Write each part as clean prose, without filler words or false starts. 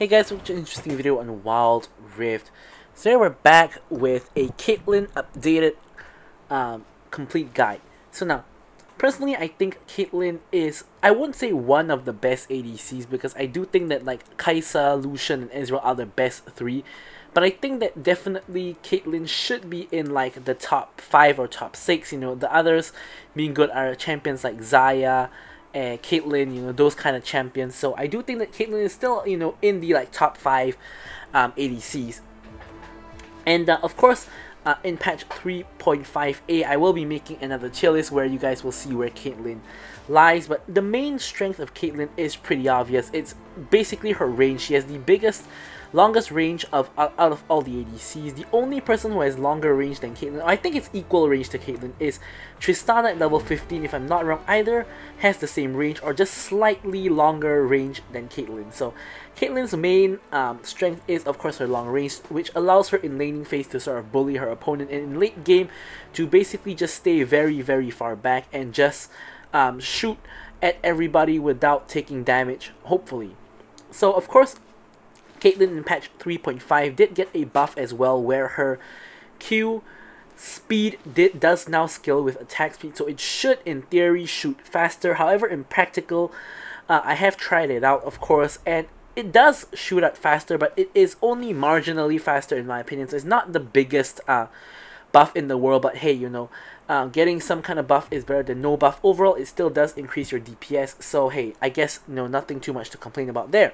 Hey guys, such an interesting video on Wild Rift. So today we're back with a Caitlyn updated complete guide. So now, personally I think Caitlyn is, I wouldn't say one of the best ADCs because I do think that like Kai'Sa, Lucian, and Ezreal are the best three. But I think that definitely Caitlyn should be in like the top 5 or top 6. You know, the others being good are champions like Xayah, Caitlyn, you know, those kind of champions. So I do think that Caitlyn is still, you know, in the like top 5 ADCs. And of course, in patch 3.5a, I will be making another tier list where you guys will see where Caitlyn lies. But the main strength of Caitlyn is pretty obvious. It's basically her range. She has the longest range out of all the ADCs. The only person who has longer range than Caitlyn, I think it's equal range to Caitlyn, is Tristana at level 15, if I'm not wrong. Either has the same range or just slightly longer range than Caitlyn. So Caitlyn's main strength is of course her long range, which allows her in laning phase to sort of bully her opponent, and in late game to basically just stay very far back and just shoot at everybody without taking damage, hopefully. So of course, Caitlyn in patch 3.5 did get a buff as well, where her Q speed does now scale with attack speed, so it should in theory shoot faster. However, in practical, I have tried it out, of course, and it does shoot up faster, but it is only marginally faster in my opinion. So it's not the biggest buff in the world, but hey, you know, getting some kind of buff is better than no buff. Overall, it still does increase your DPS, so hey, I guess, you know, nothing too much to complain about there.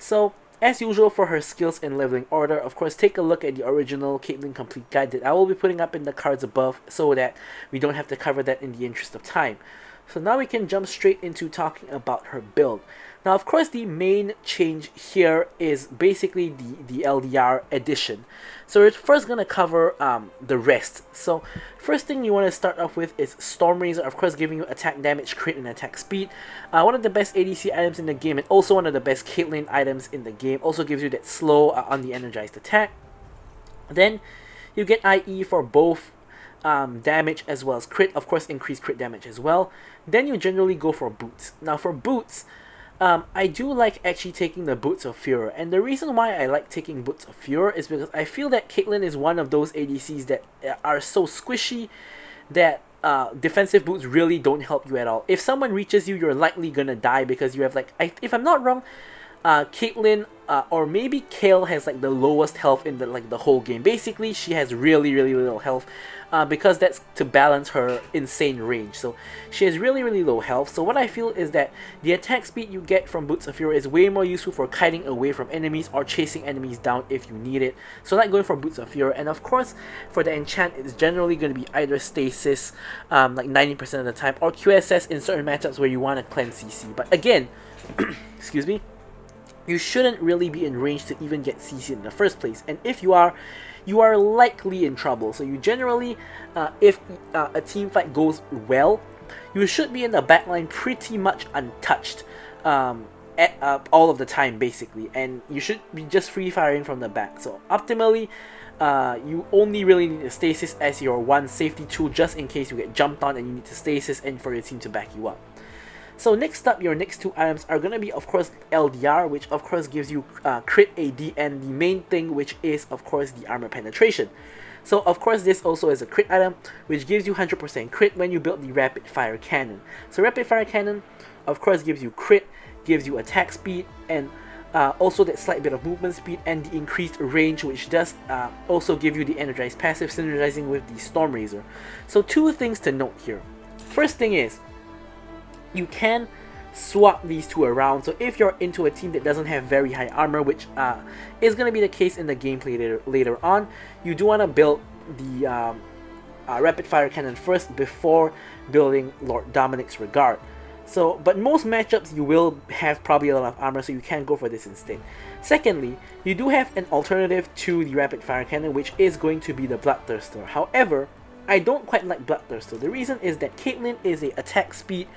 So as usual for her skills in leveling order, of course, take a look at the original Caitlyn complete guide that I will be putting up in the cards above so that we don't have to cover that in the interest of time. So now we can jump straight into talking about her build. Now, of course, the main change here is basically the LDR addition. So we're first going to cover the rest. So first thing you want to start off with is Stormrazor, of course, giving you attack damage, crit, and attack speed. One of the best ADC items in the game, and also one of the best Caitlyn items in the game. Also gives you that slow on the energized attack. Then you get IE for both damage as well as crit, of course increased crit damage as well. Then you generally go for boots. Now for boots, I do like actually taking the Boots of Furor, and the reason why I like taking Boots of Furor is because I feel that Caitlyn is one of those ADCs that are so squishy that defensive boots really don't help you at all. If someone reaches you, you're likely gonna die because you have like, if I'm not wrong, Caitlyn or maybe Kayle has like the lowest health in the whole game. Basically, she has really little health because that's to balance her insane range. So she has really low health. So what I feel is that the attack speed you get from Boots of Fury is way more useful for kiting away from enemies or chasing enemies down if you need it. So I like going for Boots of Fury. And of course, for the enchant, it's generally going to be either Stasis like 90% of the time, or QSS in certain matchups where you want to cleanse CC. But again, excuse me, you shouldn't really be in range to even get CC in the first place, and if you are likely in trouble. So you generally, if a team fight goes well, you should be in the backline pretty much untouched all of the time basically, and you should be just free firing from the back. So optimally, you only really need a stasis as your one safety tool just in case you get jumped on and you need to stasis and for your team to back you up. So next up, your next two items are going to be, of course, LDR, which of course gives you crit AD, and the main thing, which is, of course, the armor penetration. So, of course, this also is a crit item, which gives you 100% crit when you build the rapid fire cannon. So rapid fire cannon, of course, gives you crit, gives you attack speed, and also that slight bit of movement speed, and the increased range, which does also give you the energized passive, synergizing with the Stormrazor. So two things to note here. First thing is, you can swap these two around. So if you're into a team that doesn't have very high armor, which is going to be the case in the gameplay later on, you do want to build the rapid fire cannon first before building Lord Dominic's Regard. So, but most matchups you will have probably a lot of armor, so you can go for this instead. Secondly, you do have an alternative to the rapid fire cannon, which is going to be the Bloodthirster. However, I don't quite like Bloodthirster. The reason is that Caitlyn is a attack speed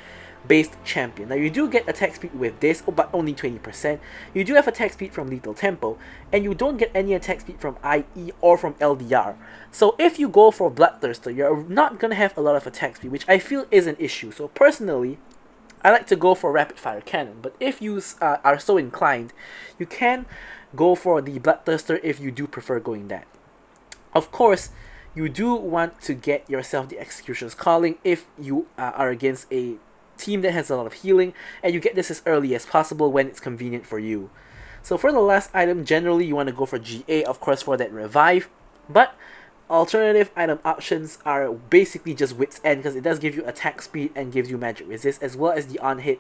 based champion. Now you do get attack speed with this, but only 20%. You do have attack speed from Lethal Tempo, and you don't get any attack speed from IE or from LDR. So if you go for Bloodthirster, you're not gonna have a lot of attack speed, which I feel is an issue. So personally, I like to go for rapid fire cannon, but if you are so inclined, you can go for the Bloodthirster if you do prefer going that. Of course, you do want to get yourself the Executioner's Calling if you are against a team that has a lot of healing, and you get this as early as possible when it's convenient for you. So for the last item, generally you want to go for GA, of course, for that revive, but alternative item options are basically just Wit's End, because it does give you attack speed and gives you magic resist, as well as the on-hit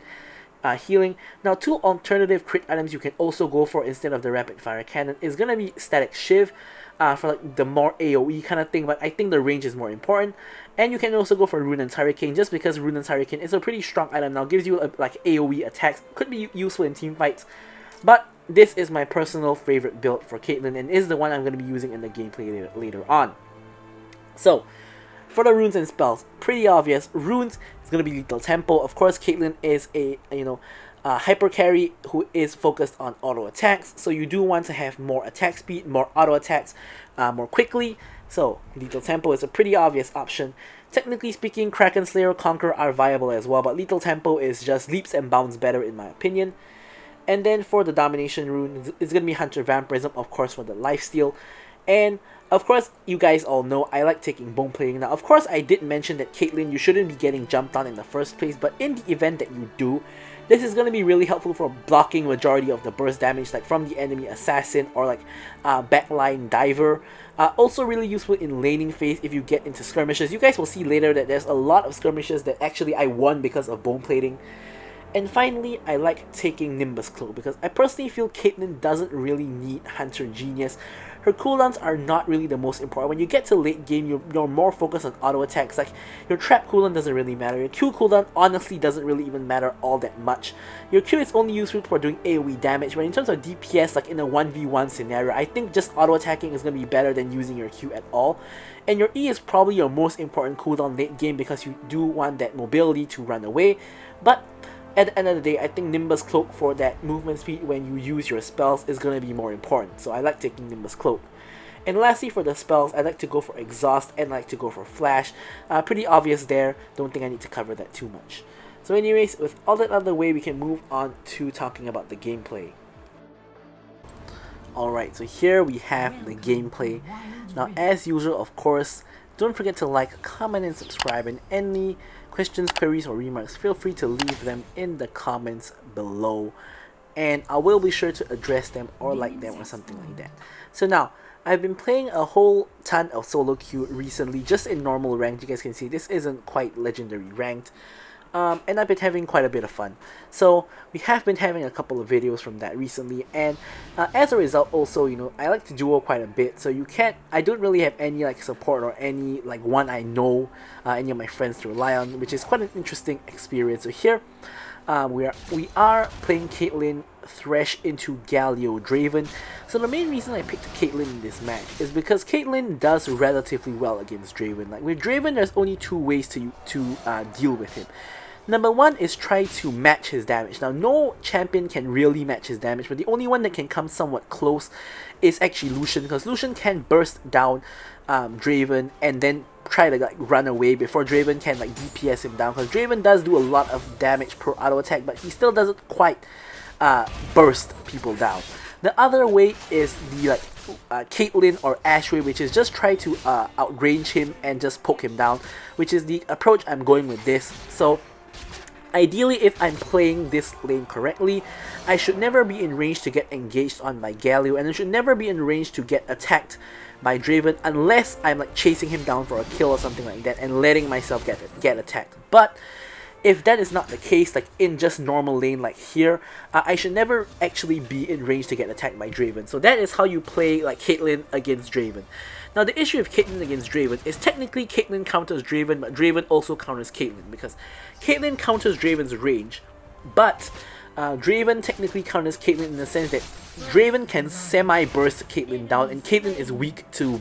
healing. Now, two alternative crit items you can also go for instead of the rapid fire cannon is going to be Static Shiv, for like the more AoE kind of thing, but I think the range is more important. And you can also go for Ruinant's Hurricane, just because Ruinant's Hurricane is a pretty strong item now, gives you like AoE attacks, could be useful in team fights, but this is my personal favorite build for Caitlyn and is the one I'm going to be using in the gameplay later on. So, for the runes and spells, pretty obvious. Runes is going to be Lethal Tempo. Of course, Caitlyn is a hyper carry who is focused on auto attacks, so you do want to have more attack speed, more auto attacks, more quickly. So Lethal Tempo is a pretty obvious option. Technically speaking, Kraken Slayer, Conqueror are viable as well, but Lethal Tempo is just leaps and bounds better in my opinion. And then for the Domination rune, it's going to be Hunter Vampirism, of course, for the lifesteal. And of course, you guys all know I like taking Bone Plating. Now, of course, I did mention that Caitlyn, you shouldn't be getting jumped on in the first place, but in the event that you do, this is going to be really helpful for blocking majority of the burst damage, like from the enemy assassin or like backline diver. Also really useful in laning phase if you get into skirmishes. You guys will see later that there's a lot of skirmishes that actually I won because of Bone Plating. And finally, I like taking Nimbus Cloak because I personally feel Caitlyn doesn't really need Hunter Genius. Her cooldowns are not really the most important. When you get to late game, you're more focused on auto attacks. Like, your trap cooldown doesn't really matter. Your Q cooldown honestly doesn't really even matter all that much. Your Q is only useful for doing AoE damage, but in terms of DPS, like in a 1v1 scenario, I think just auto attacking is going to be better than using your Q at all. And your E is probably your most important cooldown late game because you do want that mobility to run away. But at the end of the day, I think Nimbus Cloak for that movement speed when you use your spells is going to be more important. So I like taking Nimbus Cloak. And lastly, for the spells, I like to go for Exhaust and I like to go for Flash. Pretty obvious there. Don't think I need to cover that too much. So anyways, with all that out of the way, we can move on to talking about the gameplay. Alright, so here we have the gameplay. Now, as usual, of course, don't forget to like, comment, and subscribe. And any questions, queries, or remarks, feel free to leave them in the comments below. And I will be sure to address them or like them or something like that. So now, I've been playing a whole ton of solo queue recently, just in normal ranked. You guys can see this isn't quite legendary ranked. And I've been having quite a bit of fun. So we have been having a couple of videos from that recently, and as a result also, you know, I like to duo quite a bit, so I don't really have any like support or any like one I know any of my friends to rely on, which is quite an interesting experience. So here we are playing Caitlyn Thresh into Galio Draven. So the main reason I picked Caitlyn in this match is because Caitlyn does relatively well against Draven. Like with Draven, there's only two ways to deal with him. Number one is try to match his damage. Now, no champion can really match his damage, but the only one that can come somewhat close is actually Lucian, because Lucian can burst down Draven and then try to like run away before Draven can like DPS him down, because Draven does do a lot of damage per auto attack, but he still doesn't quite burst people down. The other way is the like Caitlyn or Ashe way, which is just try to outrange him and just poke him down, which is the approach I'm going with this. So ideally, if I'm playing this lane correctly, I should never be in range to get engaged on by Galio, and I should never be in range to get attacked by Draven unless I'm like chasing him down for a kill or something like that and letting myself get attacked. But if that is not the case, like in just normal lane like here, I should never actually be in range to get attacked by Draven. So that is how you play like Caitlyn against Draven. Now the issue of Caitlyn against Draven is technically Caitlyn counters Draven, but Draven also counters Caitlyn, because Caitlyn counters Draven's range, but Draven technically counters Caitlyn in the sense that Draven can semi-burst Caitlyn down, and Caitlyn is weak to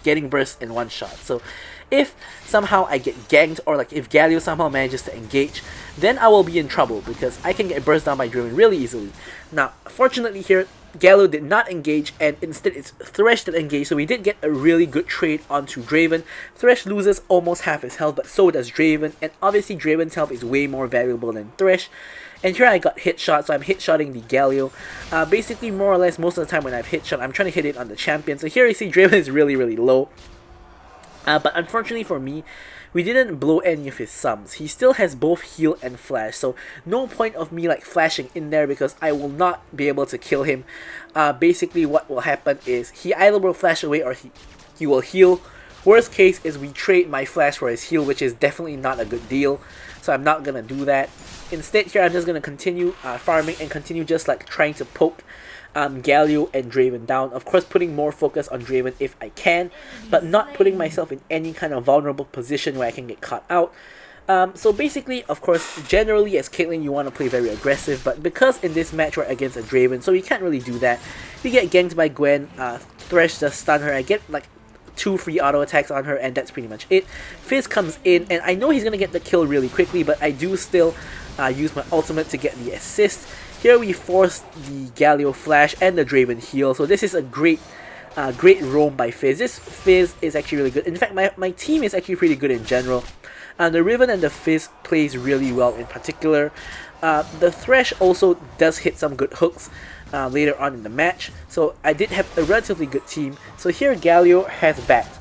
getting burst in one shot. So If somehow I get ganked, or like if Galio somehow manages to engage, then I will be in trouble because I can get burst down by Draven really easily. Now, fortunately here, Galio did not engage, and instead it's Thresh that engaged, so we did get a really good trade onto Draven. Thresh loses almost half his health, but so does Draven, and obviously Draven's health is way more valuable than Thresh. And here I got hit shot, so I'm hit shotting the Galio. Basically, more or less, most of the time when I've hit shot, I'm trying to hit it on the champion. So here you see Draven is really, really low. But unfortunately for me, we didn't blow any of his sums. He still has both heal and flash, so no point of me like flashing in there because I will not be able to kill him. Basically what will happen is he either will flash away or he will heal. Worst case is we trade my flash for his heal, which is definitely not a good deal, so I'm not gonna do that. Instead here I'm just gonna continue farming and continue just like trying to poke Galio and Draven down. Of course, putting more focus on Draven if I can, but not putting myself in any kind of vulnerable position where I can get caught out. So basically, of course, generally as Caitlyn, you want to play very aggressive, but because in this match we're against a Draven, so you can't really do that. We get ganked by Gwen, Thresh just stun her, I get like 2 free auto attacks on her, and that's pretty much it. Fizz comes in, and I know he's going to get the kill really quickly, but I do still use my ultimate to get the assist. Here we force the Galio flash and the Draven heal, so this is a great roam by Fizz. This Fizz is actually really good. In fact, my team is actually pretty good in general. The Riven and the Fizz plays really well in particular. The Thresh also does hit some good hooks later on in the match, so I did have a relatively good team. So here Galio has backed.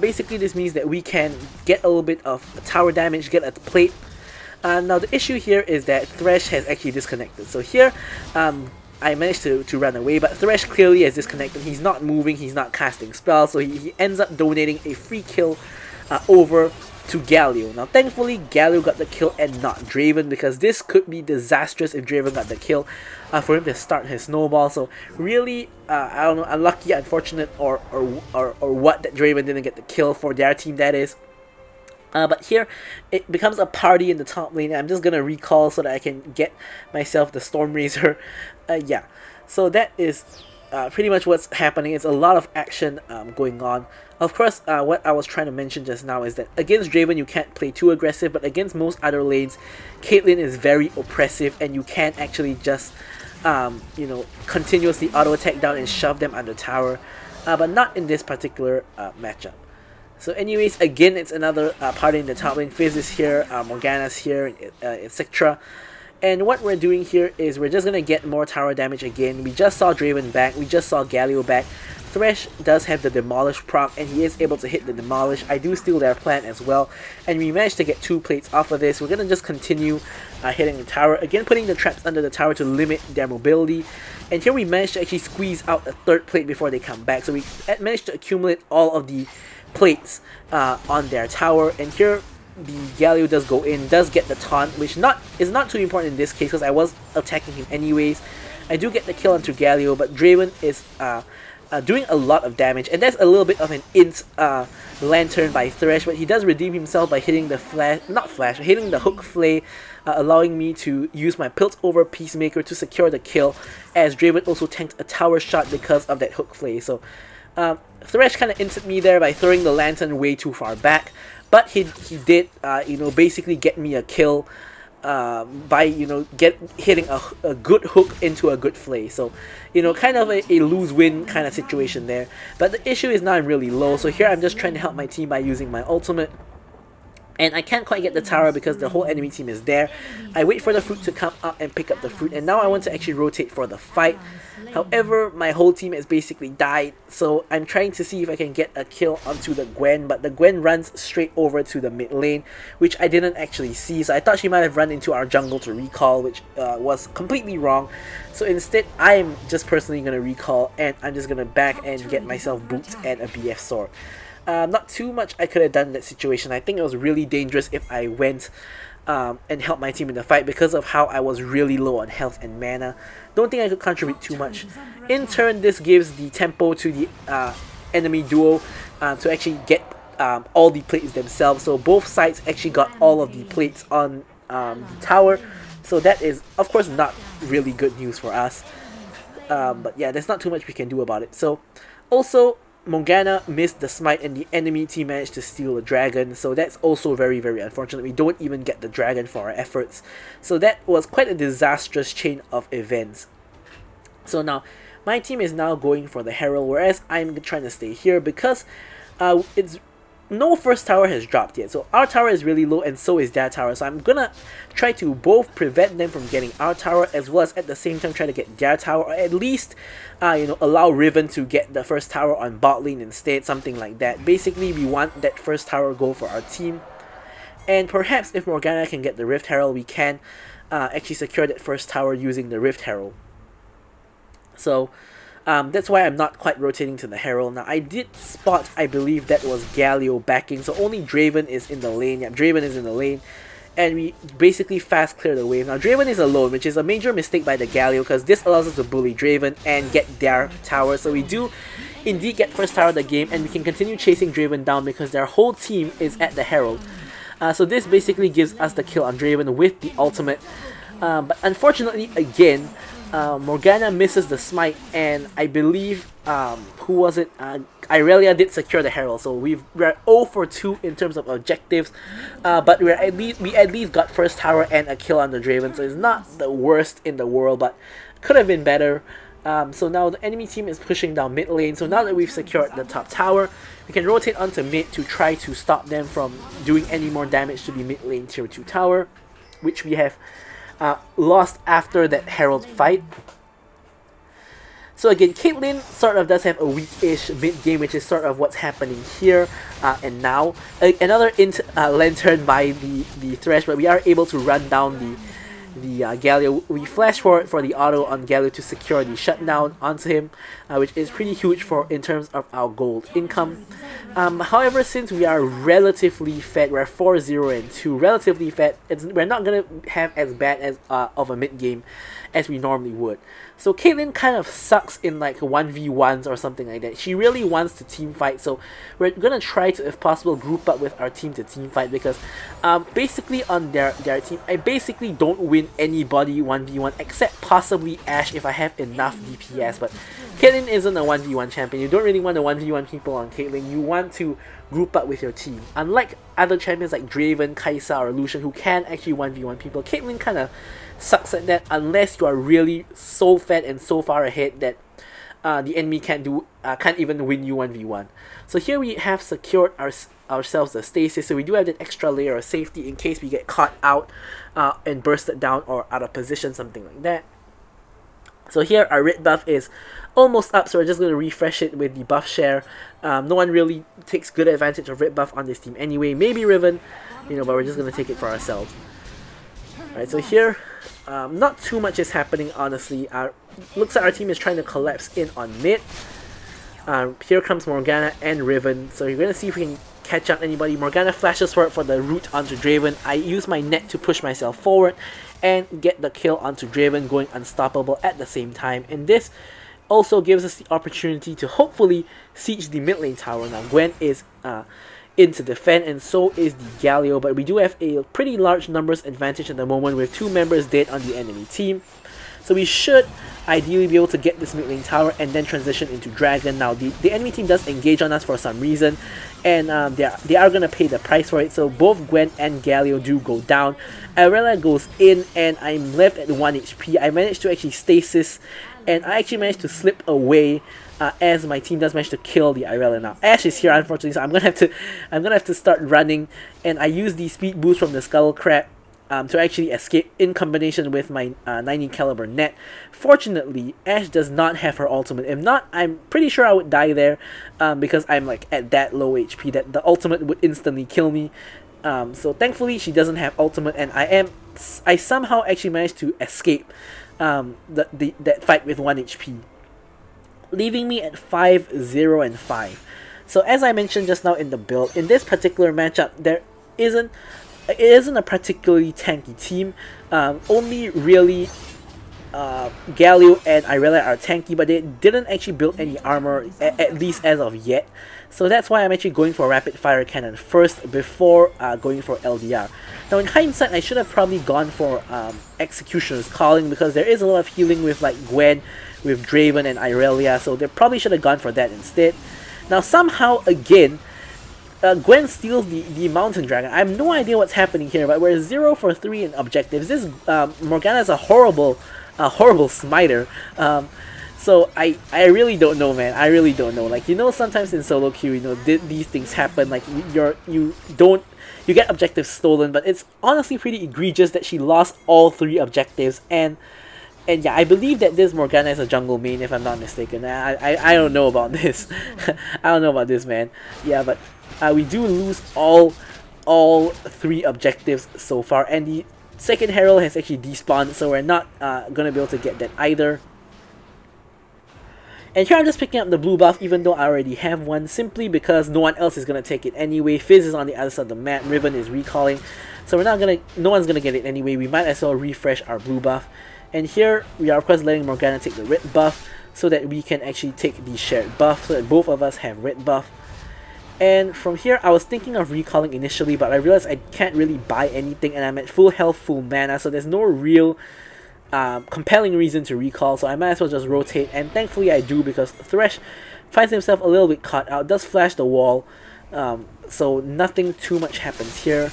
Basically this means that we can get a little bit of tower damage, get a plate. Now the issue here is that Thresh has actually disconnected. So here I managed to run away, but Thresh clearly has disconnected. He's not moving, he's not casting spells, so he ends up donating a free kill over to Galio. Now thankfully Galio got the kill and not Draven, because this could be disastrous if Draven got the kill for him to start his snowball. So really, I don't know, unlucky, unfortunate, or what that Draven didn't get the kill for their team, that is. But here, it becomes a party in the top lane, and I'm just gonna recall so that I can get myself the Stormrazor. Yeah, so that is pretty much what's happening. It's a lot of action going on. Of course, what I was trying to mention just now is that against Draven you can't play too aggressive, but against most other lanes, Caitlyn is very oppressive, and you can't actually just you know, continuously auto attack down and shove them under tower, but not in this particular matchup. So anyways, again, it's another party in the top lane. Fizz is here, Morgana's here, etc. And what we're doing here is we're just going to get more tower damage again. We just saw Draven back, we just saw Galio back. Thresh does have the Demolish proc, and he is able to hit the Demolish. I do steal their plant as well, and we managed to get 2 plates off of this. We're going to just continue hitting the tower, again putting the traps under the tower to limit their mobility. And here we managed to actually squeeze out a 3rd plate before they come back. So we managed to accumulate all of the plates on their tower, and here the Galio does go in, does get the taunt, which is not too important in this case because I was attacking him anyways. I do get the kill onto Galio, but Draven is doing a lot of damage, and that's a little bit of an int lantern by Thresh, but he does redeem himself by hitting the hitting the hook flay, allowing me to use my Pilt over Peacemaker to secure the kill, as Draven also tanked a tower shot because of that hook flay. So Thresh kind of inted me there by throwing the lantern way too far back, but he did you know, basically get me a kill by, you know, hitting a good hook into a good flay. So, you know, kind of a lose-win kind of situation there. But the issue is now I'm really low, so here I'm just trying to help my team by using my ultimate. And I can't quite get the tower because the whole enemy team is there. I wait for the fruit to come up and pick up the fruit, and now I want to actually rotate for the fight. However, my whole team has basically died, so I'm trying to see if I can get a kill onto the Gwen, but the Gwen runs straight over to the mid lane, which I didn't actually see. So I thought she might have run into our jungle to recall, which was completely wrong. So instead, I'm just personally going to recall, and I'm just going to back and get myself boots and a BF sword. Not too much I could have done in that situation. I think it was really dangerous if I went and helped my team in the fight because of how I was really low on health and mana. Don't think I could contribute too much. In turn, this gives the tempo to the enemy duo to actually get all the plates themselves. So both sides actually got all of the plates on the tower. So that is, of course, not really good news for us. But yeah, there's not too much we can do about it. So also, Morgana missed the smite and the enemy team managed to steal the dragon, so that's also very, very unfortunate. We don't even get the dragon for our efforts. So that was quite a disastrous chain of events. So now, my team is now going for the Herald, whereas I'm trying to stay here because no first tower has dropped yet. So our tower is really low and so is their tower. So I'm gonna try to both prevent them from getting our tower as well as at the same time try to get their tower, or at least allow Riven to get the first tower on bot lane instead, something like that. Basically, we want that first tower go for our team. And perhaps if Morgana can get the Rift Herald, we can actually secure that first tower using the Rift Herald. So that's why I'm not quite rotating to the Herald. Now I did spot, I believe that was Galio backing, so only Draven is in the lane. Yeah, Draven is in the lane. And we basically fast clear the wave. Now Draven is alone, which is a major mistake by the Galio because this allows us to bully Draven and get their tower. So we do indeed get first tower of the game and we can continue chasing Draven down because their whole team is at the Herald. So this basically gives us the kill on Draven with the ultimate. But unfortunately, again, Morgana misses the smite, and I believe, who was it? Irelia did secure the Herald, so we're 0 for 2 in terms of objectives, but we at least got first tower and a kill on the Draven, so it's not the worst in the world, but could have been better. So now the enemy team is pushing down mid lane, so now that we've secured the top tower, we can rotate onto mid to try to stop them from doing any more damage to the mid lane tier 2 tower, which we have lost after that Herald fight. So again, Caitlyn sort of does have a weak-ish mid-game, which is sort of what's happening here and now. Another lantern by the Thresh, but we are able to run down the Galio. We flash forward for the auto on Galio to secure the shutdown onto him, which is pretty huge in terms of our gold income. However, since we are relatively fed, we're 4-0 and 2, relatively fed, we're not going to have as bad as of a mid-game as we normally would. So Caitlyn kind of sucks in like 1v1s or something like that. She really wants to team fight, so we're going to try to, if possible, group up with our team to team fight because basically on their team, I basically don't win anybody 1v1 except possibly Ashe if I have enough DPS, but Caitlyn isn't a 1v1 champion. You don't really want to 1v1 people on Caitlyn. You want to group up with your team. Unlike other champions like Draven, Kai'Sa, or Lucian who can actually 1v1 people, Caitlyn kind of sucks at that unless you are really so fed and so far ahead that the enemy can't even win you 1v1. So here we have secured ourselves the stasis, so we do have that extra layer of safety in case we get caught out and bursted down or out of position, something like that. So here our red buff is almost up, so we're just going to refresh it with the buff share. No one really takes good advantage of red buff on this team anyway. Maybe Riven, but we're just going to take it for ourselves. Alright, so here, not too much is happening, honestly. Looks like our team is trying to collapse in on mid. Here comes Morgana and Riven, so you're going to see if we can catch out anybody. Morgana flashes forward for the root onto Draven. I use my net to push myself forward and get the kill onto Draven, going unstoppable at the same time. And this also gives us the opportunity to hopefully siege the mid lane tower. Now Gwen is in to defend, and so is the Galio, but we do have a pretty large numbers advantage at the moment with 2 members dead on the enemy team. So we should ideally be able to get this mid lane tower and then transition into Dragon. Now the enemy team does engage on us for some reason, and they are going to pay the price for it. So both Gwen and Galio do go down. Irelia goes in and I'm left at 1 HP. I managed to actually stasis, and I actually managed to slip away as my team does manage to kill the Irelia. Now Ashe is here, unfortunately, so I'm gonna have to start running, and I use the speed boost from the Skull Crab to actually escape in combination with my 90 caliber net. Fortunately, Ashe does not have her ultimate. If not, I'm pretty sure I would die there because I'm like at that low HP that the ultimate would instantly kill me. So thankfully she doesn't have ultimate, and I somehow actually managed to escape that fight with 1 HP, leaving me at 5-0 and 5. So as I mentioned just now in the build, in this particular matchup, it isn't a particularly tanky team. Only really Galio and Irelia are tanky, but they didn't actually build any armor, at least as of yet. So that's why I'm actually going for rapid fire cannon first before going for LDR. Now in hindsight, I should have probably gone for Executioner's Calling because there is a lot of healing with like Gwen, with Draven and Irelia, so they probably should have gone for that instead. Now somehow again, Gwen steals the Mountain Dragon. I have no idea what's happening here, but we're 0 for 3 in objectives. This Morgana is a horrible smiter. So I really don't know, man. I really don't know. Like, you know, sometimes in solo queue, you know, these things happen. Like you get objectives stolen, but it's honestly pretty egregious that she lost all 3 objectives. And yeah, I believe that this Morgana is a jungle main, if I'm not mistaken. I don't know about this. I don't know about this, man. Yeah, but we do lose all 3 objectives so far, and the second herald has actually despawned, so we're not gonna be able to get that either. And here I'm just picking up the blue buff even though I already have one, simply because no one else is going to take it anyway. Fizz is on the other side of the map, Riven is recalling, so no one's going to get it anyway. We might as well refresh our blue buff. And here we are of course letting Morgana take the red buff so that we can actually take the shared buff, so that both of us have red buff. And from here I was thinking of recalling initially, but I realized I can't really buy anything and I'm at full health, full mana, so there's no real compelling reason to recall, so I might as well just rotate, and thankfully I do, because Thresh finds himself a little bit caught out, does flash the wall, so nothing too much happens here.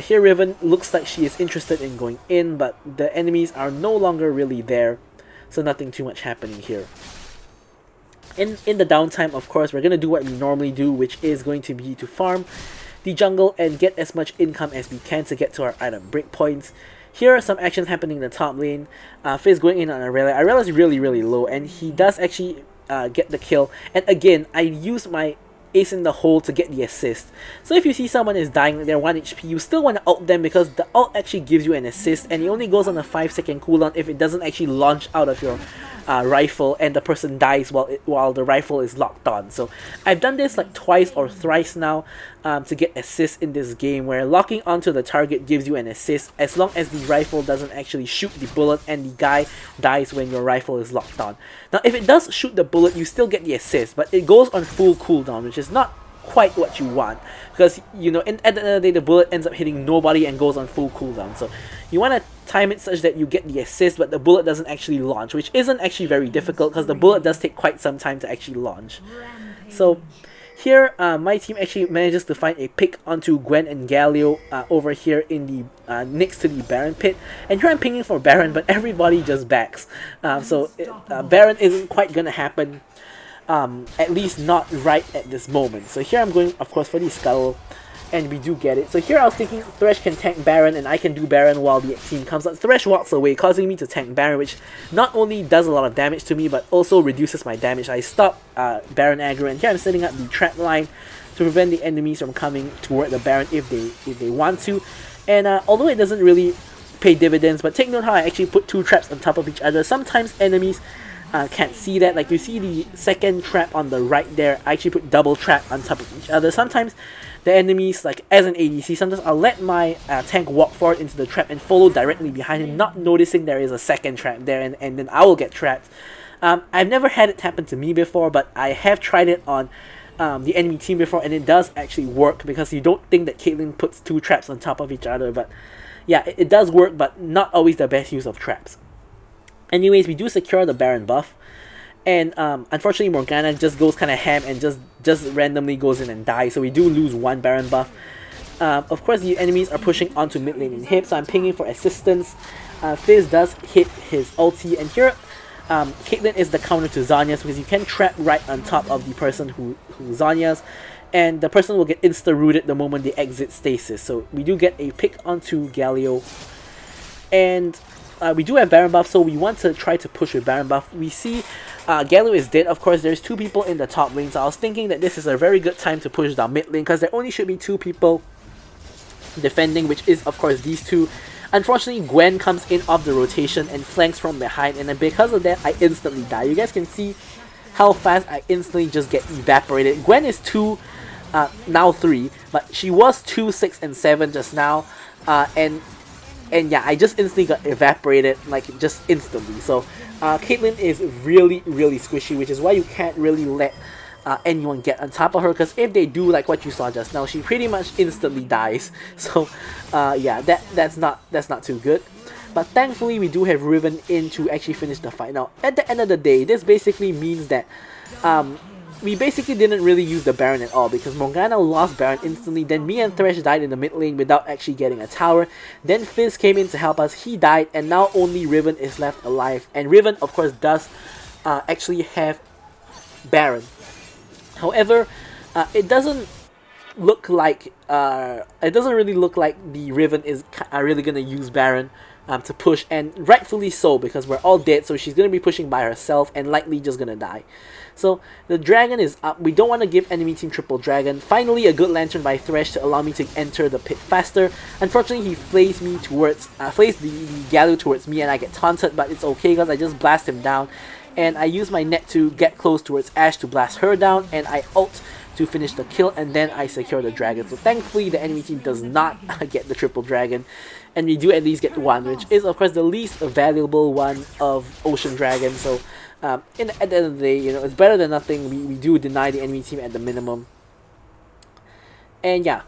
Here Riven looks like she is interested in going in, but the enemies are no longer really there, so nothing too much happening here. In the downtime, of course, we're going to do what we normally do, which is going to be to farm the jungle and get as much income as we can to get to our item breakpoints. Here are some actions happening in the top lane. Fizz going in on Aurelia. Aurelia's really low, and he does actually get the kill. And again, I use my ace in the hole to get the assist. So if you see someone is dying, they're 1 HP, you still want to ult them, because the ult actually gives you an assist, and it only goes on a 5-second cooldown if it doesn't actually launch out of your rifle and the person dies while the rifle is locked on. So I've done this like twice or thrice now to get assists in this game, where locking onto the target gives you an assist as long as the rifle doesn't actually shoot the bullet and the guy dies when your rifle is locked on. Now if it does shoot the bullet, you still get the assist, but it goes on full cooldown, which is not quite what you want, because you know, at the end of the day the bullet ends up hitting nobody and goes on full cooldown. So you want to time it such that you get the assist but the bullet doesn't actually launch, which isn't actually very difficult because the bullet does take quite some time to actually launch. So here my team actually manages to find a pick onto Gwen and Galio over here in the next to the Baron pit, and here I'm pinging for Baron, but everybody just backs, so Baron isn't quite gonna happen. At least not right at this moment. So here I'm going, of course, for the Scuttle, and we do get it. So here I was thinking Thresh can tank Baron and I can do Baron while the team comes up. Thresh walks away, causing me to tank Baron, which not only does a lot of damage to me, but also reduces my damage. I stop Baron aggro, and here I'm setting up the trap line to prevent the enemies from coming toward the Baron if they want to. And although it doesn't really pay dividends, but take note how I actually put 2 traps on top of each other. Sometimes enemies can't see that. Like you see the second trap on the right there, I actually put double trap on top of each other. Sometimes the enemies, like as an ADC, sometimes I'll let my tank walk forward into the trap and follow directly behind him, not noticing there is a second trap there, and then I will get trapped. I've never had it happen to me before, but I have tried it on the enemy team before, and it does actually work, because you don't think that Caitlyn puts 2 traps on top of each other, but yeah, it does work, but not always the best use of traps. Anyways, we do secure the Baron buff, and unfortunately Morgana just goes kind of ham and just randomly goes in and dies, so we do lose 1 Baron buff. Of course, the enemies are pushing onto mid lane in hip, so I'm pinging for assistance. Fizz does hit his ulti, and here Caitlyn is the counter to Zhonya's, because you can trap right on top of the person who Zhonya's, and the person will get insta-rooted the moment they exit stasis. So we do get a pick onto Galio, and we do have Baron buff, so we want to try to push with Baron buff. We see Galio is dead. Of course, there's 2 people in the top lane, so I was thinking that this is a very good time to push down mid lane, because there only should be 2 people defending, which is of course these 2. Unfortunately, Gwen comes in off the rotation and flanks from behind, and then because of that, I instantly die. You guys can see how fast I instantly just get evaporated. Gwen is 2, now 3, but she was 2, 6, and 7 just now, and yeah, I just instantly got evaporated, like just instantly. So Caitlyn is really squishy, which is why you can't really let anyone get on top of her, because if they do, like what you saw just now, she pretty much instantly dies. So yeah, that's not too good. But thankfully we do have Riven in to actually finish the fight. Now at the end of the day, this basically means that we basically didn't really use the Baron at all because Morgana lost Baron instantly, then me and Thresh died in the mid lane without actually getting a tower, then Fizz came in to help us, he died, and now only Riven is left alive, and Riven of course does actually have Baron. However, it doesn't look like really look like the Riven is really gonna use Baron to push, and rightfully so because we're all dead, so she's gonna be pushing by herself and likely just gonna die. So the dragon is up. We don't want to give enemy team triple dragon. Finally, a good lantern by Thresh to allow me to enter the pit faster. Unfortunately, he flays me towards the Galio towards me, and I get taunted, but it's okay because I just blast him down, and I use my net to get close towards Ashe to blast her down, and I ult to finish the kill, and then I secure the dragon. So thankfully, the enemy team does not get the triple dragon, and we do at least get one, which is of course the least valuable one of Ocean Dragon. So at the end of the day, you know, it's better than nothing. We do deny the enemy team at the minimum. And yeah.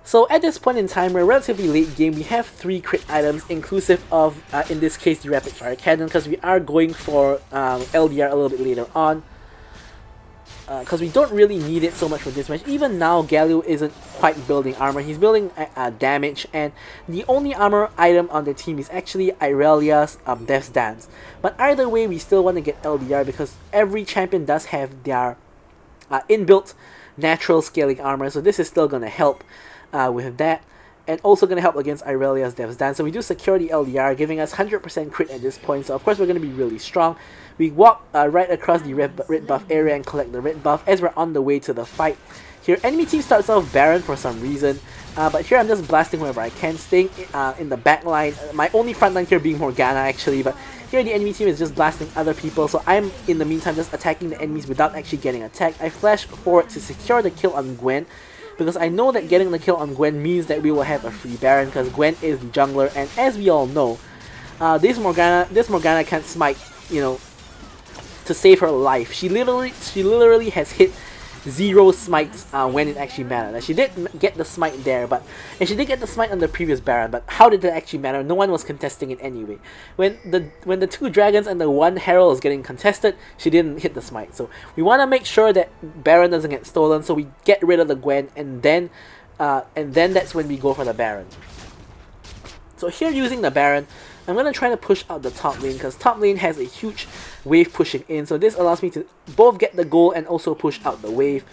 So at this point in time, we're relatively late game. We have 3 crit items, inclusive of, in this case, the rapid fire cannon, because we are going for LDR a little bit later on. Because we don't really need it so much for this match. Even now, Galio isn't quite building armor. He's building damage, and the only armor item on the team is actually Irelia's Death's Dance. But either way, we still want to get LDR because every champion does have their inbuilt natural scaling armor. So this is still going to help with that. And also going to help against Irelia's Death's Dance. So we do secure the LDR, giving us 100% crit at this point. So of course we're going to be really strong. We walk right across the red buff area and collect the red buff as we're on the way to the fight. Here, enemy team starts off Baron for some reason. But here I'm just blasting wherever I can, staying in the back line. My only front line here being Morgana actually. But here the enemy team is just blasting other people. So I'm in the meantime just attacking the enemies without actually getting attacked. I flash forward to secure the kill on Gwen, because I know that getting the kill on Gwen means that we will have a free Baron, because Gwen is the jungler, and as we all know, this Morgana can't smite, you know, to save her life. She literally has hit 0 smites when it actually mattered. And she did get the smite there, and she did get the smite on the previous Baron, but how did that actually matter? No one was contesting it anyway. When the 2 dragons and the 1 herald is getting contested, she didn't hit the smite. So we want to make sure that Baron doesn't get stolen, so we get rid of the Gwen, and then that's when we go for the Baron. So here, using the Baron, I'm going to try to push out the top lane, because top lane has a huge wave pushing in, so this allows me to both get the goal and also push out the waves,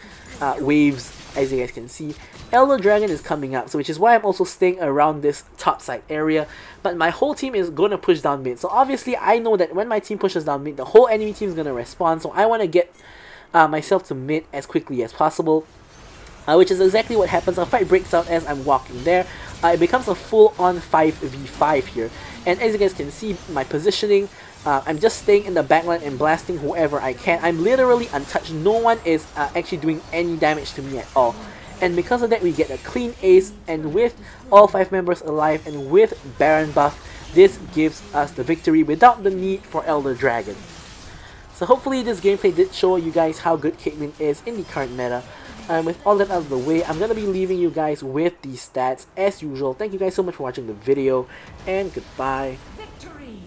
as you guys can see. Elder Dragon is coming up, so which is why I'm also staying around this top side area, but my whole team is going to push down mid. So obviously I know that when my team pushes down mid, the whole enemy team is going to respond, so I want to get myself to mid as quickly as possible. Which is exactly what happens. A fight breaks out as I'm walking there. It becomes a full-on 5v5 here. And as you guys can see, my positioning, I'm just staying in the backline and blasting whoever I can. I'm literally untouched. No one is actually doing any damage to me at all. And because of that, we get a clean ace. And with all 5 members alive and with Baron buff, this gives us the victory without the need for Elder Dragon. So hopefully this gameplay did show you guys how good Caitlyn is in the current meta. And with all that out of the way, I'm going to be leaving you guys with these stats as usual. Thank you guys so much for watching the video, and goodbye. Victory!